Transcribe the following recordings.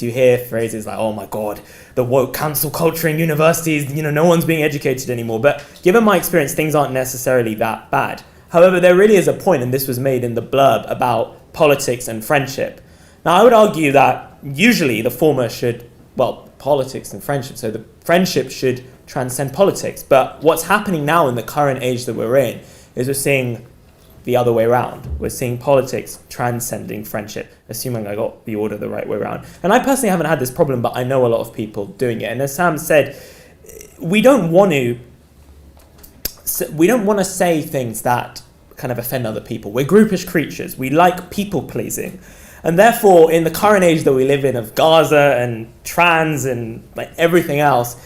politics, you hear phrases like, oh my God, the woke cancel culture in universities, no one's being educated anymore. But given my experience, things aren't necessarily that bad. However, there really is a point, and this was made in the blurb, about politics and friendship. Now, I would argue that usually the former should, politics and friendship, so the friendship should transcend politics. But what's happening now in the current age that we're in is we're seeing the other way around. We're seeing politics transcending friendship, assuming I got the order the right way around. And I personally haven't had this problem, but I know a lot of people doing it. And as Sam said, we don't want to say things that kind of offend other people. We're groupish creatures. We like people pleasing. And therefore, in the current age that we live in of Gaza and trans and everything else,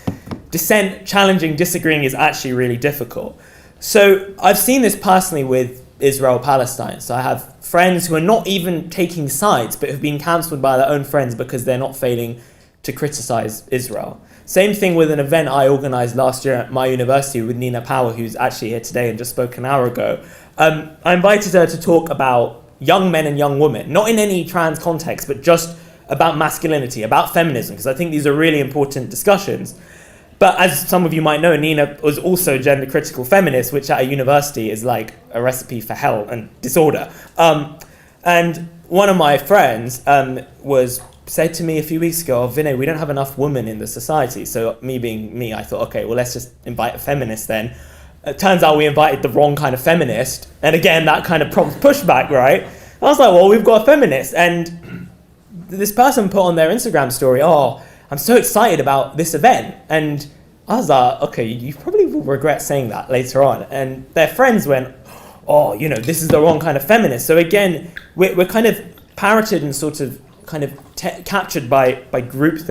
dissent, challenging, disagreeing is actually really difficult. So I've seen this personally with Israel-Palestine. So I have friends who are not even taking sides, but have been cancelled by their own friends because they're not failing to criticize Israel. Same thing with an event I organized last year at my university with Nina Power, who's actually here today and just spoke an hour ago. I invited her to talk about young men and young women, not in any trans context, but just about masculinity, about feminism, because I think these are really important discussions. But as some of you might know, Nina was also a gender-critical feminist, which at a university is like a recipe for hell and disorder. And one of my friends said to me a few weeks ago, Vinay, we don't have enough women in the society. So me being me, I thought, okay, well, let's just invite a feminist then. It turns out we invited the wrong kind of feminist. And again, that kind of prompts pushback, right? I was like, well, we've got a feminist. And this person put on their Instagram story, I'm so excited about this event. And I was like, okay, you probably will regret saying that later on. And their friends went, this is the wrong kind of feminist. So again, we're kind of parroted and sort of kind of captured by group